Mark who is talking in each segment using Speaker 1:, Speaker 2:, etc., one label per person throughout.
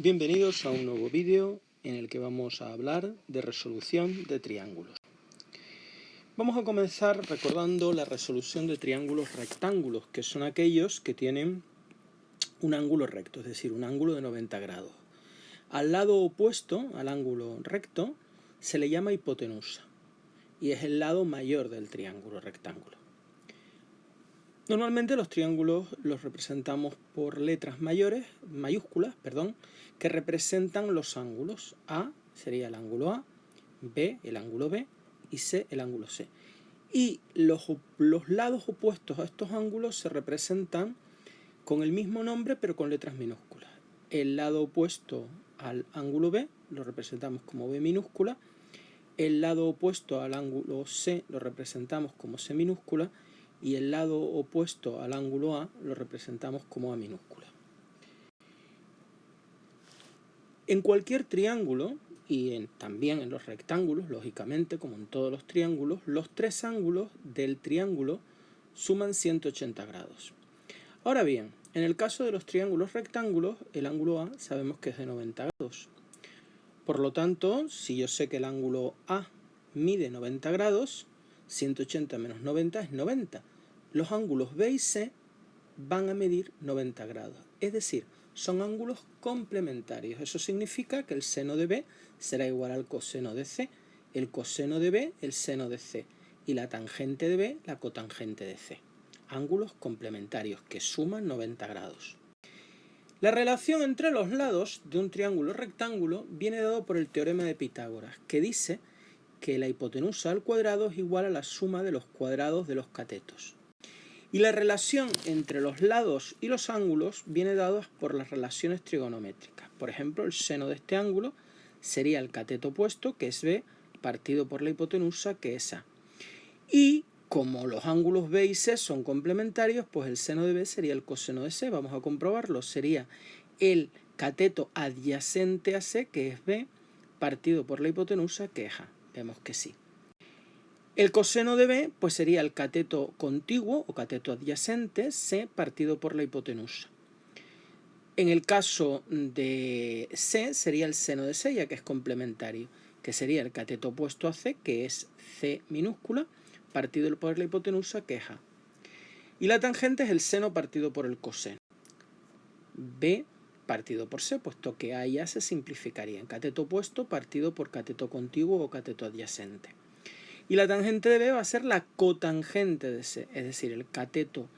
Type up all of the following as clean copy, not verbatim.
Speaker 1: Bienvenidos a un nuevo vídeo en el que vamos a hablar de resolución de triángulos. Vamos a comenzar recordando la resolución de triángulos rectángulos, que son aquellos que tienen un ángulo recto, es decir, un ángulo de 90 grados. Al lado opuesto al ángulo recto se le llama hipotenusa y es el lado mayor del triángulo rectángulo. Normalmente los triángulos los representamos por letras mayúsculas, que representan los ángulos. A sería el ángulo A, B el ángulo B y C el ángulo C. Y los lados opuestos a estos ángulos se representan con el mismo nombre pero con letras minúsculas. El lado opuesto al ángulo B lo representamos como B minúscula, el lado opuesto al ángulo C lo representamos como C minúscula y el lado opuesto al ángulo A lo representamos como A minúscula. En cualquier triángulo, y también en los rectángulos, lógicamente, como en todos los triángulos, los tres ángulos del triángulo suman 180 grados. Ahora bien, en el caso de los triángulos rectángulos, el ángulo A sabemos que es de 90 grados. Por lo tanto, si yo sé que el ángulo A mide 90 grados, 180 menos 90 es 90. Los ángulos B y C van a medir 90 grados. Es decir, son ángulos complementarios. Eso significa que el seno de B será igual al coseno de C, el coseno de B el seno de C y la tangente de B la cotangente de C. Ángulos complementarios que suman 90 grados. La relación entre los lados de un triángulo rectángulo viene dado por el teorema de Pitágoras, que dice que la hipotenusa al cuadrado es igual a la suma de los cuadrados de los catetos. Y la relación entre los lados y los ángulos viene dada por las relaciones trigonométricas. Por ejemplo, el seno de este ángulo sería el cateto opuesto, que es B, partido por la hipotenusa, que es A. Y como los ángulos B y C son complementarios, pues el seno de B sería el coseno de C. Vamos a comprobarlo. Sería el cateto adyacente a C, que es B, partido por la hipotenusa, que es A. Vemos que sí. El coseno de B pues sería el cateto contiguo o cateto adyacente, C, partido por la hipotenusa. En el caso de C sería el seno de C, ya que es complementario, que sería el cateto opuesto a C, que es C minúscula, partido por la hipotenusa, que es A. Y la tangente es el seno partido por el coseno. B partido por C, puesto que A y A se simplificarían. Cateto opuesto partido por cateto contiguo o cateto adyacente. Y la tangente de B va a ser la cotangente de C, es decir, el cateto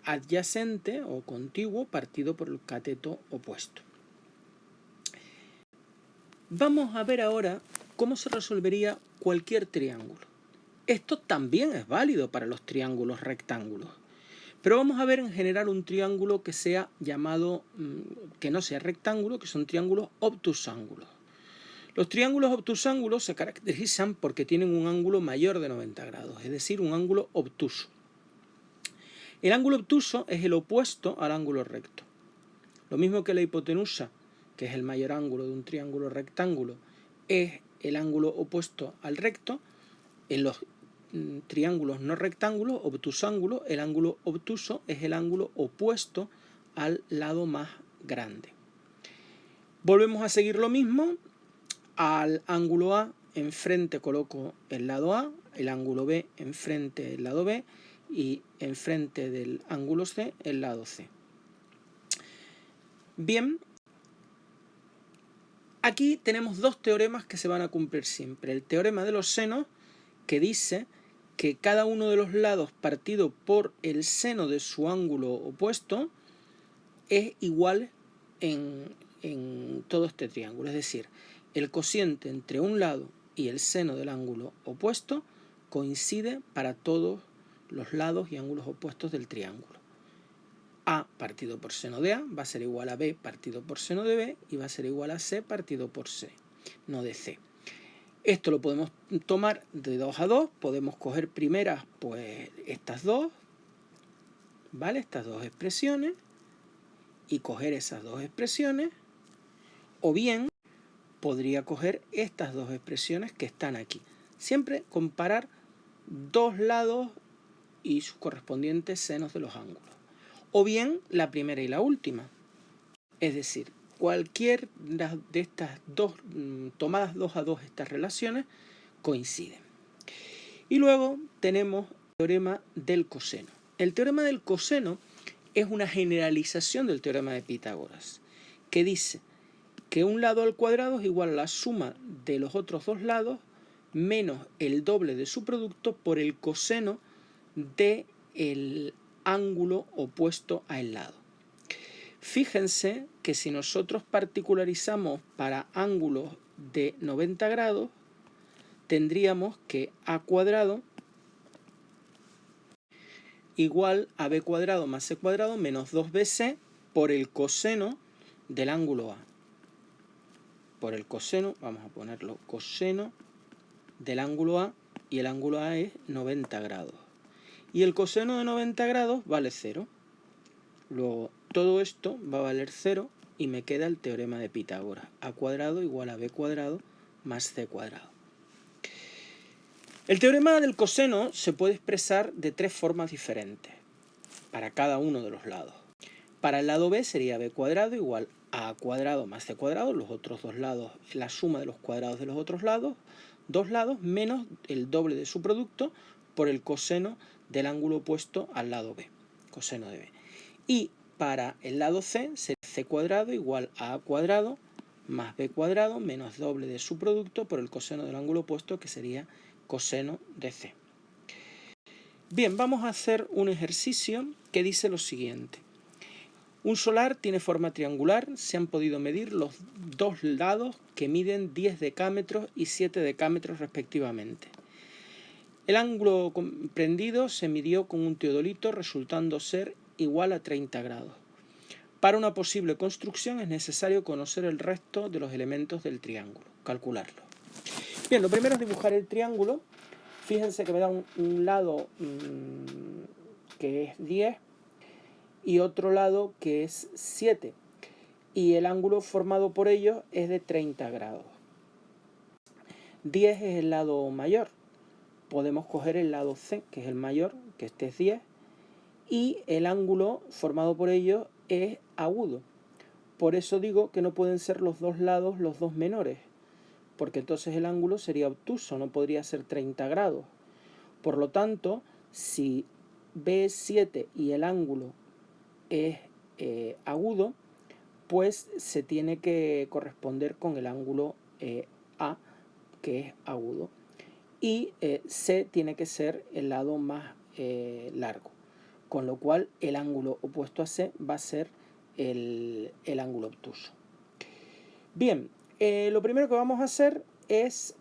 Speaker 1: adyacente o contiguo partido por el cateto opuesto. Vamos a ver ahora cómo se resolvería cualquier triángulo. Esto también es válido para los triángulos rectángulos. Pero vamos a ver en general un triángulo que sea llamado, que no sea rectángulo, que son triángulos obtusángulos. Los triángulos obtusángulos se caracterizan porque tienen un ángulo mayor de 90 grados, es decir, un ángulo obtuso. El ángulo obtuso es el opuesto al ángulo recto. Lo mismo que la hipotenusa, que es el mayor ángulo de un triángulo rectángulo, es el ángulo opuesto al recto. En los triángulos no rectángulos, obtusángulos, el ángulo obtuso es el ángulo opuesto al lado más grande. Volvemos a seguir lo mismo. Al ángulo A enfrente coloco el lado A, el ángulo B enfrente el lado B y enfrente del ángulo C el lado C. Bien, aquí tenemos dos teoremas que se van a cumplir siempre. El teorema de los senos, que dice que cada uno de los lados partido por el seno de su ángulo opuesto es igual en todo este triángulo, es decir, el cociente entre un lado y el seno del ángulo opuesto coincide para todos los lados y ángulos opuestos del triángulo. A partido por seno de A va a ser igual a B partido por seno de B y va a ser igual a C partido por C, no de C. Esto lo podemos tomar de 2 a 2, podemos coger primeras pues estas dos, ¿vale? Estas dos expresiones y coger esas dos expresiones, o bien podría coger estas dos expresiones que están aquí. Siempre comparar dos lados y sus correspondientes senos de los ángulos. O bien la primera y la última. Es decir, cualquier de estas dos, tomadas 2 a 2 estas relaciones, coinciden. Y luego tenemos el teorema del coseno. El teorema del coseno es una generalización del teorema de Pitágoras, que dice que un lado al cuadrado es igual a la suma de los otros dos lados menos el doble de su producto por el coseno del ángulo opuesto al lado. Fíjense que si nosotros particularizamos para ángulos de 90 grados, tendríamos que a cuadrado igual a b cuadrado más c cuadrado menos 2bc por el coseno del ángulo A. Por el coseno, vamos a ponerlo coseno del ángulo A, y el ángulo A es 90 grados. Y el coseno de 90 grados vale 0. Luego todo esto va a valer 0 y me queda el teorema de Pitágoras. A cuadrado igual a b cuadrado más c cuadrado. El teorema del coseno se puede expresar de 3 formas diferentes para cada uno de los lados. Para el lado b sería b cuadrado igual a cuadrado más c cuadrado, los otros dos lados, la suma de los cuadrados de los otros lados, dos lados menos el doble de su producto por el coseno del ángulo opuesto al lado b, coseno de b. Y para el lado c sería c cuadrado igual a cuadrado más b cuadrado menos doble de su producto por el coseno del ángulo opuesto, que sería coseno de c. Bien, vamos a hacer un ejercicio que dice lo siguiente. Un solar tiene forma triangular, se han podido medir los dos lados que miden 10 decámetros y 7 decámetros respectivamente. El ángulo comprendido se midió con un teodolito, resultando ser igual a 30 grados. Para una posible construcción es necesario conocer el resto de los elementos del triángulo, calcularlo. Bien, lo primero es dibujar el triángulo. Fíjense que me da un lado que es 10 y otro lado que es 7. Y el ángulo formado por ellos es de 30 grados. 10 es el lado mayor. Podemos coger el lado C, que es el mayor, que este es 10. Y el ángulo formado por ellos es agudo. Por eso digo que no pueden ser los dos lados los dos menores, porque entonces el ángulo sería obtuso, no podría ser 30 grados. Por lo tanto, si B es 7 y el ángulo es agudo, pues se tiene que corresponder con el ángulo A, que es agudo. Y C tiene que ser el lado más largo, con lo cual el ángulo opuesto a C va a ser el ángulo obtuso. Bien, lo primero que vamos a hacer es,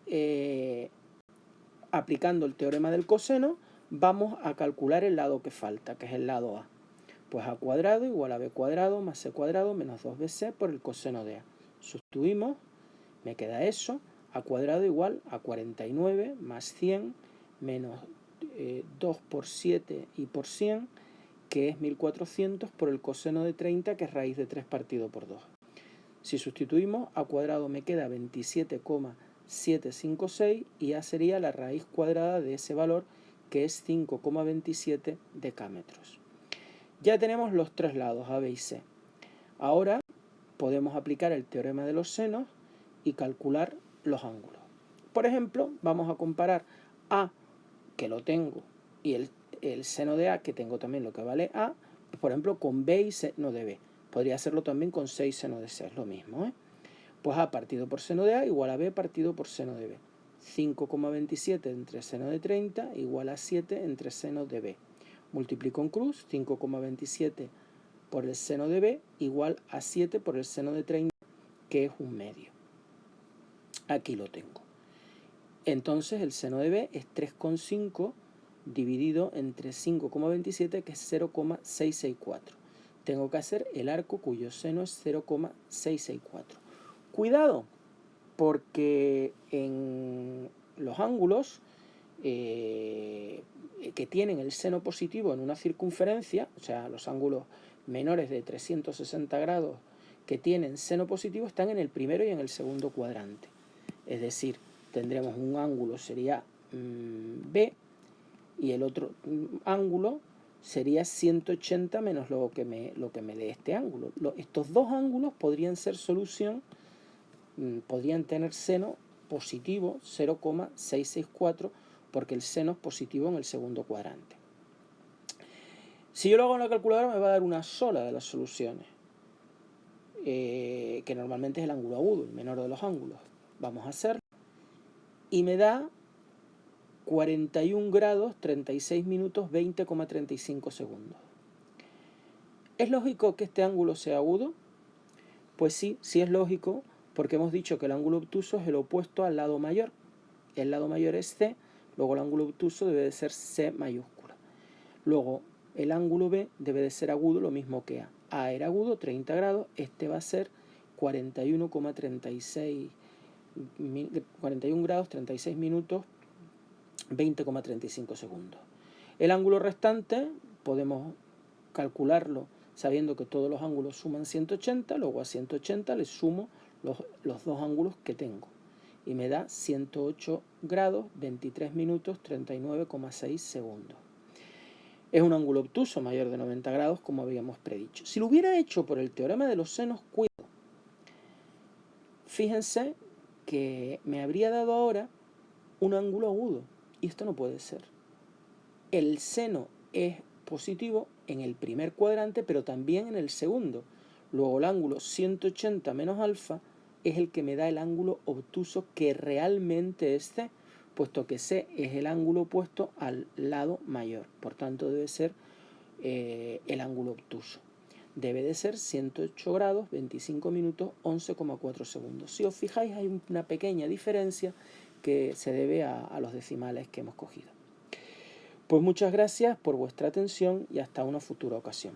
Speaker 1: aplicando el teorema del coseno, vamos a calcular el lado que falta, que es el lado A. Pues a cuadrado igual a b cuadrado más c cuadrado menos 2bc por el coseno de A. Sustituimos, me queda eso. A cuadrado igual a 49 más 100 menos 2 por 7 y por 100, que es 1400 por el coseno de 30, que es raíz de 3 partido por 2. Si sustituimos, a cuadrado me queda 27,756 y A sería la raíz cuadrada de ese valor, que es 5,27 decámetros. Ya tenemos los tres lados, A, B y C. Ahora podemos aplicar el teorema de los senos y calcular los ángulos. Por ejemplo, vamos a comparar A, que lo tengo, y el seno de A, que tengo también lo que vale A, por ejemplo, con B y seno de B. Podría hacerlo también con C y seno de C, es lo mismo, ¿eh? Pues A partido por seno de A igual a B partido por seno de B. 5,27 entre seno de 30 igual a 7 entre seno de B. Multiplico en cruz, 5,27 por el seno de B igual a 7 por el seno de 30, que es un medio. Aquí lo tengo. Entonces el seno de B es 3,5 dividido entre 5,27, que es 0,664. Tengo que hacer el arco cuyo seno es 0,664. Cuidado, porque en los ángulos que tienen el seno positivo en una circunferencia, o sea, los ángulos menores de 360 grados que tienen seno positivo, están en el primero y en el segundo cuadrante. Es decir, tendremos un ángulo, sería B, y el otro ángulo sería 180 menos lo que me dé este ángulo. Estos dos ángulos podrían ser solución, podrían tener seno positivo 0,664 porque el seno es positivo en el segundo cuadrante. Si yo lo hago en la calculadora me va a dar una sola de las soluciones, que normalmente es el ángulo agudo, el menor de los ángulos. Vamos a hacerlo. Y me da 41 grados, 36 minutos, 20,35 segundos. ¿Es lógico que este ángulo sea agudo? Pues sí, sí es lógico, porque hemos dicho que el ángulo obtuso es el opuesto al lado mayor. El lado mayor es C, luego el ángulo obtuso debe de ser C mayúscula. Luego el ángulo B debe de ser agudo, lo mismo que A. A era agudo, 30 grados, este va a ser 41 grados, 36 minutos, 20,35 segundos. El ángulo restante podemos calcularlo sabiendo que todos los ángulos suman 180, luego a 180 le sumo los dos ángulos que tengo y me da 108 grados, 23 minutos, 39,6 segundos. Es un ángulo obtuso mayor de 90 grados, como habíamos predicho. Si lo hubiera hecho por el teorema de los senos, cuidado. Fíjense que me habría dado ahora un ángulo agudo, y esto no puede ser. El seno es positivo en el primer cuadrante, pero también en el segundo. Luego el ángulo 180 menos alfa es el que me da el ángulo obtuso que realmente es C, puesto que C es el ángulo opuesto al lado mayor. Por tanto, debe ser el ángulo obtuso. Debe de ser 108 grados, 25 minutos, 11,4 segundos. Si os fijáis, hay una pequeña diferencia que se debe a los decimales que hemos cogido. Pues muchas gracias por vuestra atención y hasta una futura ocasión.